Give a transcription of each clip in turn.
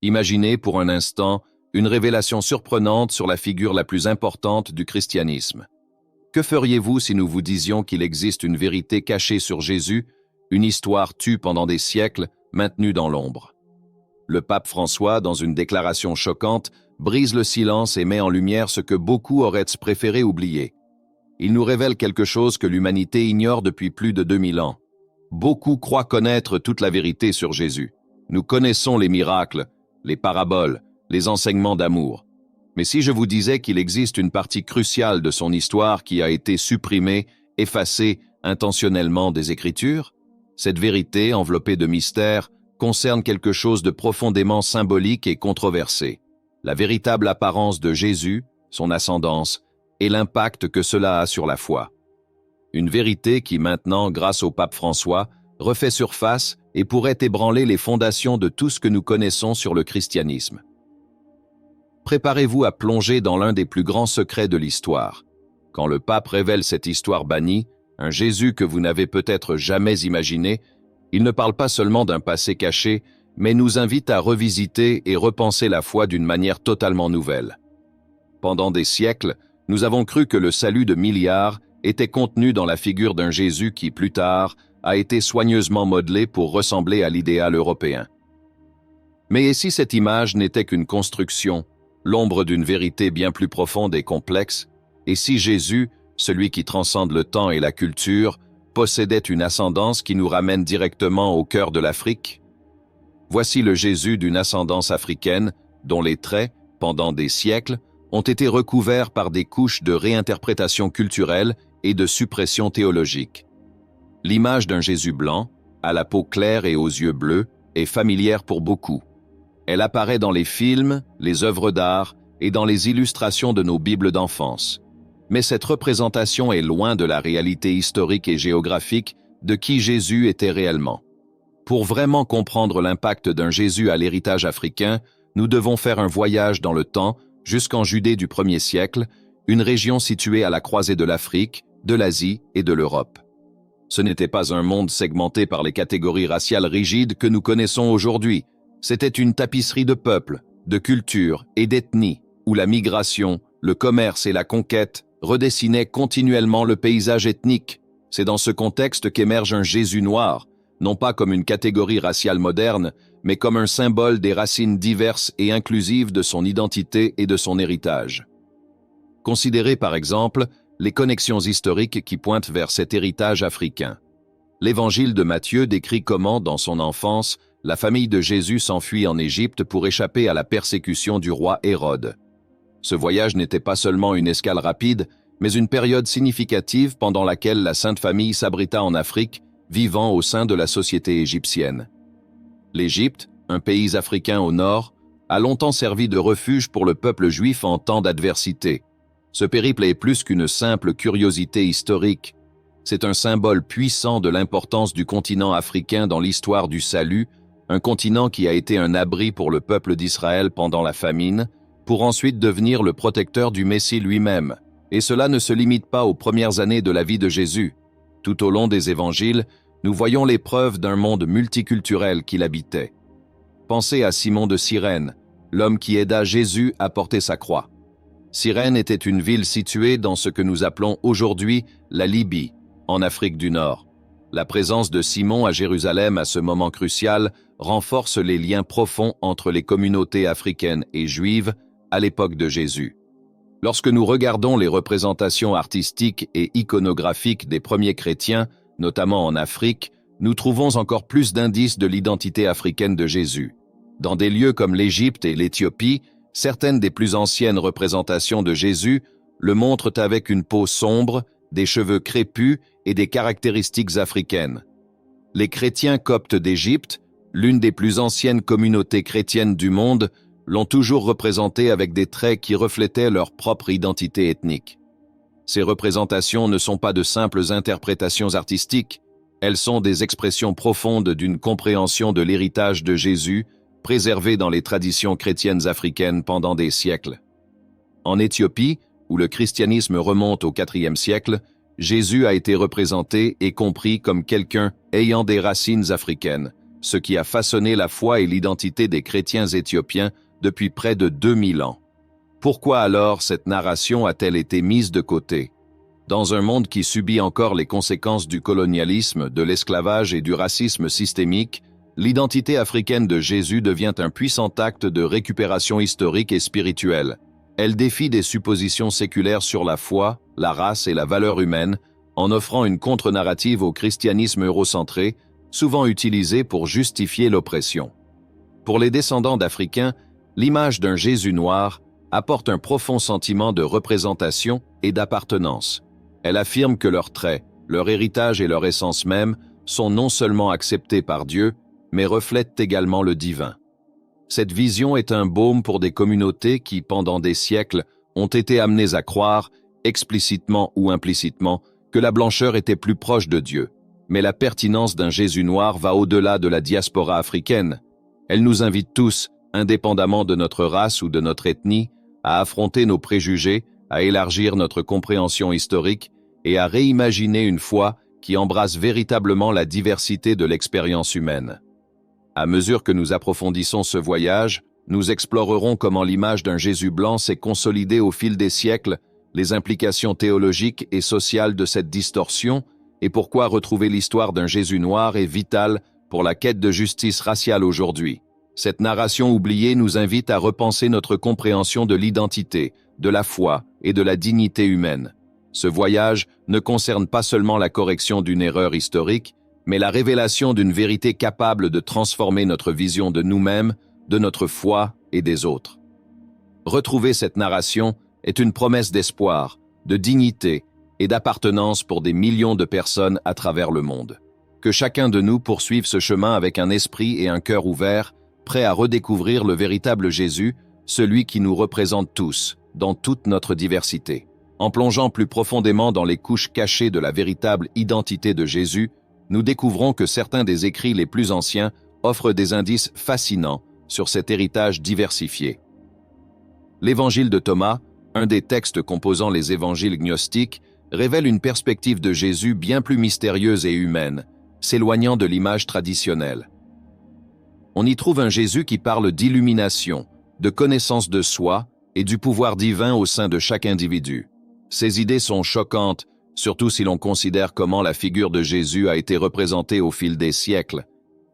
Imaginez pour un instant une révélation surprenante sur la figure la plus importante du christianisme. Que feriez-vous si nous vous disions qu'il existe une vérité cachée sur Jésus, une histoire tue pendant des siècles, maintenue dans l'ombre? Le pape François, dans une déclaration choquante, brise le silence et met en lumière ce que beaucoup auraient préféré oublier. Il nous révèle quelque chose que l'humanité ignore depuis plus de 2000 ans. Beaucoup croient connaître toute la vérité sur Jésus. Nous connaissons les miracles, les paraboles, les enseignements d'amour. Mais si je vous disais qu'il existe une partie cruciale de son histoire qui a été supprimée, effacée intentionnellement des Écritures, cette vérité, enveloppée de mystère, concerne quelque chose de profondément symbolique et controversé. La véritable apparence de Jésus, son ascendance, et l'impact que cela a sur la foi. Une vérité qui maintenant, grâce au pape François, refait surface et pourrait ébranler les fondations de tout ce que nous connaissons sur le christianisme. Préparez-vous à plonger dans l'un des plus grands secrets de l'histoire. Quand le pape révèle cette histoire bannie, un Jésus que vous n'avez peut-être jamais imaginé, il ne parle pas seulement d'un passé caché, mais nous invite à revisiter et repenser la foi d'une manière totalement nouvelle. Pendant des siècles, nous avons cru que le salut de milliards était contenu dans la figure d'un Jésus qui, plus tard, a été soigneusement modelé pour ressembler à l'idéal européen. Mais et si cette image n'était qu'une construction, l'ombre d'une vérité bien plus profonde et complexe, et si Jésus, celui qui transcende le temps et la culture, possédait une ascendance qui nous ramène directement au cœur de l'Afrique? Voici le Jésus d'une ascendance africaine, dont les traits, pendant des siècles, ont été recouverts par des couches de réinterprétation culturelle et de suppression théologique. L'image d'un Jésus blanc, à la peau claire et aux yeux bleus, est familière pour beaucoup. Elle apparaît dans les films, les œuvres d'art et dans les illustrations de nos Bibles d'enfance. Mais cette représentation est loin de la réalité historique et géographique de qui Jésus était réellement. Pour vraiment comprendre l'impact d'un Jésus à l'héritage africain, nous devons faire un voyage dans le temps jusqu'en Judée du 1er siècle, une région située à la croisée de l'Afrique, de l'Asie et de l'Europe. Ce n'était pas un monde segmenté par les catégories raciales rigides que nous connaissons aujourd'hui. C'était une tapisserie de peuples, de cultures et d'ethnies, où la migration, le commerce et la conquête redessinaient continuellement le paysage ethnique. C'est dans ce contexte qu'émerge un Jésus noir, non pas comme une catégorie raciale moderne, mais comme un symbole des racines diverses et inclusives de son identité et de son héritage. Considérez par exemple les connexions historiques qui pointent vers cet héritage africain. L'Évangile de Matthieu décrit comment, dans son enfance, la famille de Jésus s'enfuit en Égypte pour échapper à la persécution du roi Hérode. Ce voyage n'était pas seulement une escale rapide, mais une période significative pendant laquelle la Sainte Famille s'abrita en Afrique, vivant au sein de la société égyptienne. L'Égypte, un pays africain au nord, a longtemps servi de refuge pour le peuple juif en temps d'adversité. Ce périple est plus qu'une simple curiosité historique. C'est un symbole puissant de l'importance du continent africain dans l'histoire du salut, un continent qui a été un abri pour le peuple d'Israël pendant la famine, pour ensuite devenir le protecteur du Messie lui-même. Et cela ne se limite pas aux premières années de la vie de Jésus. Tout au long des évangiles, nous voyons les preuves d'un monde multiculturel qu'il habitait. Pensez à Simon de Cyrène, l'homme qui aida Jésus à porter sa croix. Cyrène était une ville située dans ce que nous appelons aujourd'hui la Libye, en Afrique du Nord. La présence de Simon à Jérusalem à ce moment crucial renforce les liens profonds entre les communautés africaines et juives à l'époque de Jésus. Lorsque nous regardons les représentations artistiques et iconographiques des premiers chrétiens, notamment en Afrique, nous trouvons encore plus d'indices de l'identité africaine de Jésus. Dans des lieux comme l'Égypte et l'Éthiopie, certaines des plus anciennes représentations de Jésus le montrent avec une peau sombre, des cheveux crépus et des caractéristiques africaines. Les chrétiens coptes d'Égypte, l'une des plus anciennes communautés chrétiennes du monde, l'ont toujours représenté avec des traits qui reflétaient leur propre identité ethnique. Ces représentations ne sont pas de simples interprétations artistiques, elles sont des expressions profondes d'une compréhension de l'héritage de Jésus, préservé dans les traditions chrétiennes africaines pendant des siècles. En Éthiopie, où le christianisme remonte au IVe siècle, Jésus a été représenté et compris comme quelqu'un ayant des racines africaines, ce qui a façonné la foi et l'identité des chrétiens éthiopiens depuis près de 2000 ans. Pourquoi alors cette narration a-t-elle été mise de côté? Dans un monde qui subit encore les conséquences du colonialisme, de l'esclavage et du racisme systémique, l'identité africaine de Jésus devient un puissant acte de récupération historique et spirituelle. Elle défie des suppositions séculaires sur la foi, la race et la valeur humaine, en offrant une contre-narrative au christianisme eurocentré, souvent utilisé pour justifier l'oppression. Pour les descendants d'Africains, l'image d'un Jésus noir apporte un profond sentiment de représentation et d'appartenance. Elle affirme que leurs traits, leur héritage et leur essence même sont non seulement acceptés par Dieu, mais reflètent également le divin. Cette vision est un baume pour des communautés qui, pendant des siècles, ont été amenées à croire, explicitement ou implicitement, que la blancheur était plus proche de Dieu. Mais la pertinence d'un Jésus noir va au-delà de la diaspora africaine. Elle nous invite tous, indépendamment de notre race ou de notre ethnie, à affronter nos préjugés, à élargir notre compréhension historique et à réimaginer une foi qui embrasse véritablement la diversité de l'expérience humaine. À mesure que nous approfondissons ce voyage, nous explorerons comment l'image d'un Jésus blanc s'est consolidée au fil des siècles, les implications théologiques et sociales de cette distorsion, et pourquoi retrouver l'histoire d'un Jésus noir est vital pour la quête de justice raciale aujourd'hui. Cette narration oubliée nous invite à repenser notre compréhension de l'identité, de la foi et de la dignité humaine. Ce voyage ne concerne pas seulement la correction d'une erreur historique, mais la révélation d'une vérité capable de transformer notre vision de nous-mêmes, de notre foi et des autres. Retrouver cette narration est une promesse d'espoir, de dignité et d'appartenance pour des millions de personnes à travers le monde. Que chacun de nous poursuive ce chemin avec un esprit et un cœur ouverts, prêt à redécouvrir le véritable Jésus, celui qui nous représente tous, dans toute notre diversité. En plongeant plus profondément dans les couches cachées de la véritable identité de Jésus, nous découvrons que certains des écrits les plus anciens offrent des indices fascinants sur cet héritage diversifié. L'Évangile de Thomas, un des textes composant les évangiles gnostiques, révèle une perspective de Jésus bien plus mystérieuse et humaine, s'éloignant de l'image traditionnelle. On y trouve un Jésus qui parle d'illumination, de connaissance de soi et du pouvoir divin au sein de chaque individu. Ces idées sont choquantes, surtout si l'on considère comment la figure de Jésus a été représentée au fil des siècles.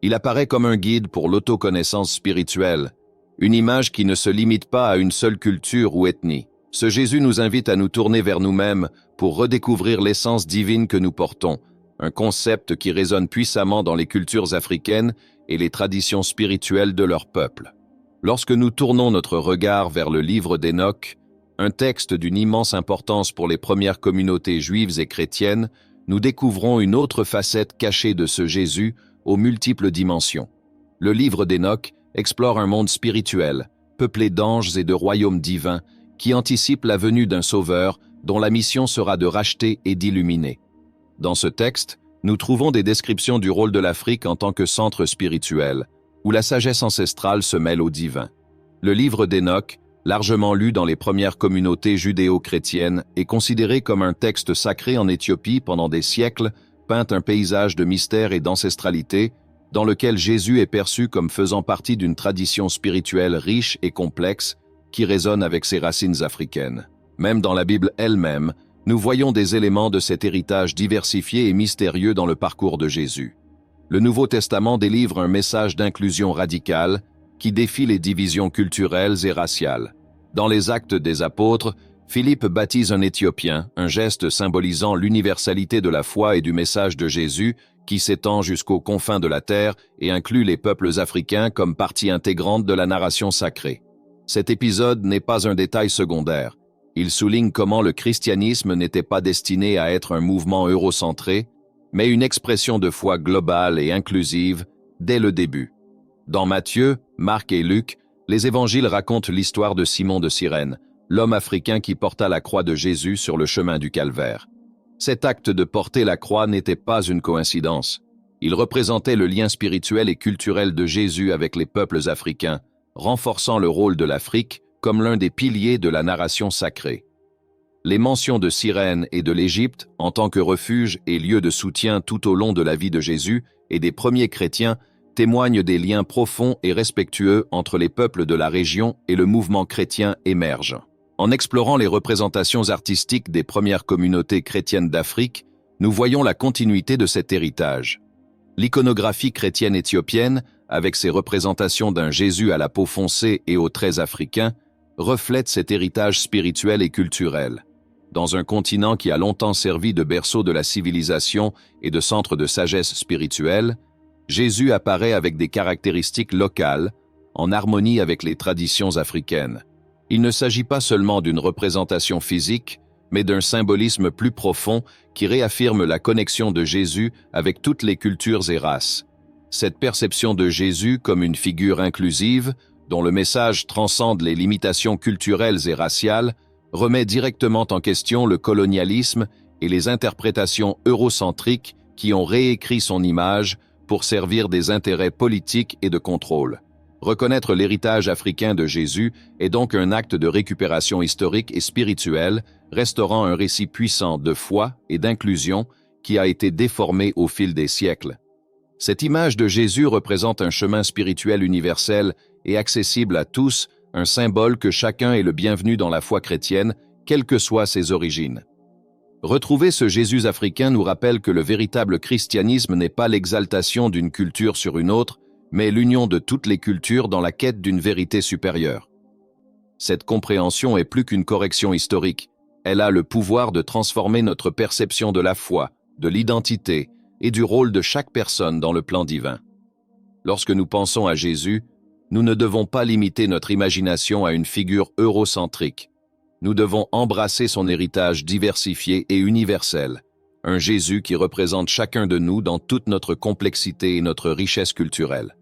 Il apparaît comme un guide pour l'autoconnaissance spirituelle, une image qui ne se limite pas à une seule culture ou ethnie. Ce Jésus nous invite à nous tourner vers nous-mêmes pour redécouvrir l'essence divine que nous portons, un concept qui résonne puissamment dans les cultures africaines et les traditions spirituelles de leur peuple. Lorsque nous tournons notre regard vers le livre d'Hénoch, un texte d'une immense importance pour les premières communautés juives et chrétiennes, nous découvrons une autre facette cachée de ce Jésus aux multiples dimensions. Le livre d'Hénoch explore un monde spirituel, peuplé d'anges et de royaumes divins, qui anticipe la venue d'un sauveur dont la mission sera de racheter et d'illuminer. Dans ce texte, nous trouvons des descriptions du rôle de l'Afrique en tant que centre spirituel, où la sagesse ancestrale se mêle au divin. Le livre d'Hénoch, largement lu dans les premières communautés judéo-chrétiennes, est considéré comme un texte sacré en Éthiopie pendant des siècles, peint un paysage de mystère et d'ancestralité, dans lequel Jésus est perçu comme faisant partie d'une tradition spirituelle riche et complexe qui résonne avec ses racines africaines. Même dans la Bible elle-même, nous voyons des éléments de cet héritage diversifié et mystérieux dans le parcours de Jésus. Le Nouveau Testament délivre un message d'inclusion radicale qui défie les divisions culturelles et raciales. Dans les Actes des Apôtres, Philippe baptise un Éthiopien, un geste symbolisant l'universalité de la foi et du message de Jésus qui s'étend jusqu'aux confins de la terre et inclut les peuples africains comme partie intégrante de la narration sacrée. Cet épisode n'est pas un détail secondaire. Il souligne comment le christianisme n'était pas destiné à être un mouvement eurocentré, mais une expression de foi globale et inclusive dès le début. Dans Matthieu, Marc et Luc, les évangiles racontent l'histoire de Simon de Cyrène, l'homme africain qui porta la croix de Jésus sur le chemin du calvaire. Cet acte de porter la croix n'était pas une coïncidence. Il représentait le lien spirituel et culturel de Jésus avec les peuples africains, renforçant le rôle de l'Afrique comme l'un des piliers de la narration sacrée. Les mentions de Cyrène et de l'Égypte en tant que refuge et lieu de soutien tout au long de la vie de Jésus et des premiers chrétiens témoignent des liens profonds et respectueux entre les peuples de la région et le mouvement chrétien émerge. En explorant les représentations artistiques des premières communautés chrétiennes d'Afrique, nous voyons la continuité de cet héritage. L'iconographie chrétienne éthiopienne, avec ses représentations d'un Jésus à la peau foncée et aux traits africains, reflète cet héritage spirituel et culturel. Dans un continent qui a longtemps servi de berceau de la civilisation et de centre de sagesse spirituelle, Jésus apparaît avec des caractéristiques locales, en harmonie avec les traditions africaines. Il ne s'agit pas seulement d'une représentation physique, mais d'un symbolisme plus profond qui réaffirme la connexion de Jésus avec toutes les cultures et races. Cette perception de Jésus comme une figure inclusive, dont le message transcende les limitations culturelles et raciales, remet directement en question le colonialisme et les interprétations eurocentriques qui ont réécrit son image pour servir des intérêts politiques et de contrôle. Reconnaître l'héritage africain de Jésus est donc un acte de récupération historique et spirituelle, restaurant un récit puissant de foi et d'inclusion qui a été déformé au fil des siècles. Cette image de Jésus représente un chemin spirituel universel et accessible à tous, un symbole que chacun est le bienvenu dans la foi chrétienne, quelles que soient ses origines. Retrouver ce Jésus africain nous rappelle que le véritable christianisme n'est pas l'exaltation d'une culture sur une autre, mais l'union de toutes les cultures dans la quête d'une vérité supérieure. Cette compréhension est plus qu'une correction historique. Elle a le pouvoir de transformer notre perception de la foi, de l'identité et du rôle de chaque personne dans le plan divin. Lorsque nous pensons à Jésus, nous ne devons pas limiter notre imagination à une figure eurocentrique. Nous devons embrasser son héritage diversifié et universel, un Jésus qui représente chacun de nous dans toute notre complexité et notre richesse culturelle.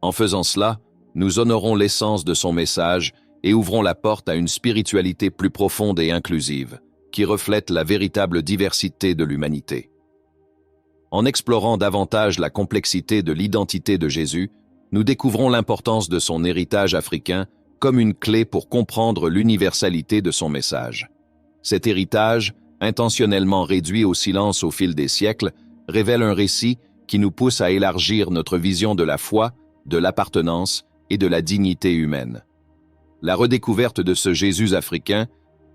En faisant cela, nous honorons l'essence de son message et ouvrons la porte à une spiritualité plus profonde et inclusive, qui reflète la véritable diversité de l'humanité. En explorant davantage la complexité de l'identité de Jésus, nous découvrons l'importance de son héritage africain comme une clé pour comprendre l'universalité de son message. Cet héritage, intentionnellement réduit au silence au fil des siècles, révèle un récit qui nous pousse à élargir notre vision de la foi, de l'appartenance et de la dignité humaine. La redécouverte de ce Jésus africain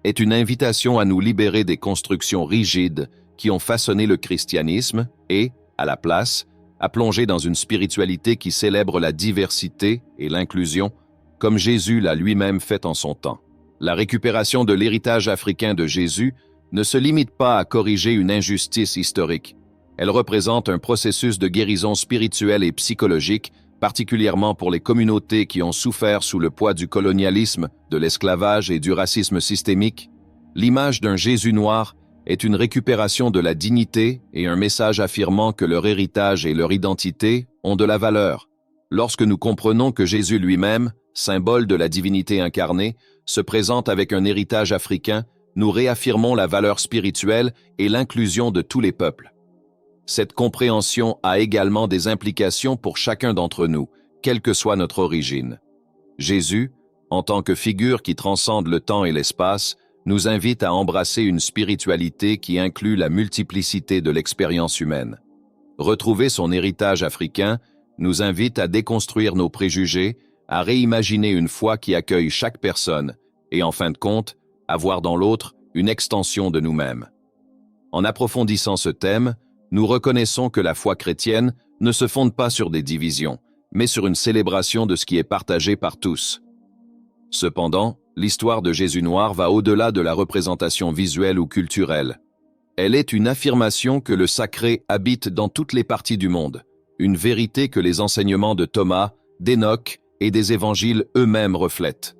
est une invitation à nous libérer des constructions rigides qui ont façonné le christianisme et, à la place, à plonger dans une spiritualité qui célèbre la diversité et l'inclusion, comme Jésus l'a lui-même fait en son temps. La récupération de l'héritage africain de Jésus ne se limite pas à corriger une injustice historique. Elle représente un processus de guérison spirituelle et psychologique, particulièrement pour les communautés qui ont souffert sous le poids du colonialisme, de l'esclavage et du racisme systémique. L'image d'un Jésus noir est une récupération de la dignité et un message affirmant que leur héritage et leur identité ont de la valeur. Lorsque nous comprenons que Jésus lui-même, symbole de la divinité incarnée, se présente avec un héritage africain, nous réaffirmons la valeur spirituelle et l'inclusion de tous les peuples. Cette compréhension a également des implications pour chacun d'entre nous, quelle que soit notre origine. Jésus, en tant que figure qui transcende le temps et l'espace, nous invite à embrasser une spiritualité qui inclut la multiplicité de l'expérience humaine. Retrouver son héritage africain nous invite à déconstruire nos préjugés, à réimaginer une foi qui accueille chaque personne et, en fin de compte, à voir dans l'autre une extension de nous-mêmes. En approfondissant ce thème, nous reconnaissons que la foi chrétienne ne se fonde pas sur des divisions, mais sur une célébration de ce qui est partagé par tous. Cependant, l'histoire de Jésus noir va au-delà de la représentation visuelle ou culturelle. Elle est une affirmation que le sacré habite dans toutes les parties du monde, une vérité que les enseignements de Thomas, d'Enoch et des évangiles eux-mêmes reflètent.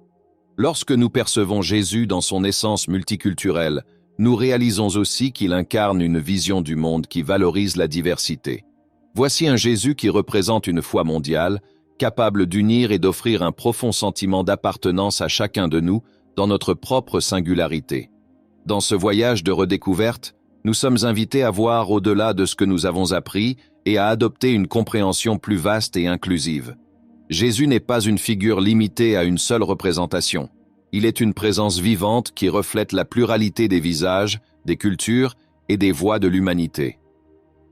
Lorsque nous percevons Jésus dans son essence multiculturelle, nous réalisons aussi qu'il incarne une vision du monde qui valorise la diversité. Voici un Jésus qui représente une foi mondiale, capable d'unir et d'offrir un profond sentiment d'appartenance à chacun de nous dans notre propre singularité. Dans ce voyage de redécouverte, nous sommes invités à voir au-delà de ce que nous avons appris et à adopter une compréhension plus vaste et inclusive. Jésus n'est pas une figure limitée à une seule représentation. Il est une présence vivante qui reflète la pluralité des visages, des cultures et des voix de l'humanité.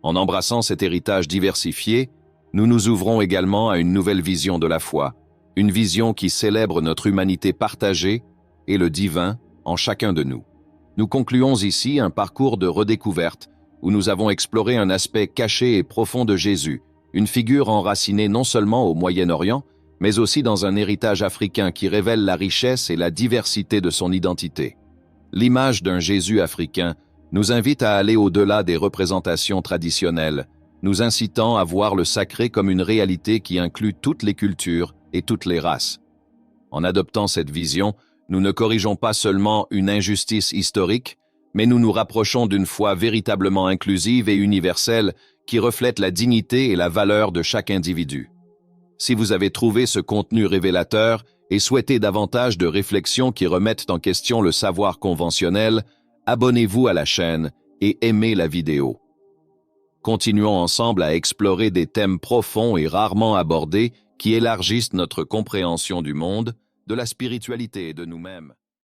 En embrassant cet héritage diversifié, Nous nous ouvrons également à une nouvelle vision de la foi, une vision qui célèbre notre humanité partagée et le divin en chacun de nous. Nous concluons ici un parcours de redécouverte où nous avons exploré un aspect caché et profond de Jésus, une figure enracinée non seulement au Moyen-Orient, mais aussi dans un héritage africain qui révèle la richesse et la diversité de son identité. L'image d'un Jésus africain nous invite à aller au-delà des représentations traditionnelles, nous incitant à voir le sacré comme une réalité qui inclut toutes les cultures et toutes les races. En adoptant cette vision, nous ne corrigeons pas seulement une injustice historique, mais nous nous rapprochons d'une foi véritablement inclusive et universelle qui reflète la dignité et la valeur de chaque individu. Si vous avez trouvé ce contenu révélateur et souhaitez davantage de réflexions qui remettent en question le savoir conventionnel, abonnez-vous à la chaîne et aimez la vidéo. Continuons ensemble à explorer des thèmes profonds et rarement abordés qui élargissent notre compréhension du monde, de la spiritualité et de nous-mêmes.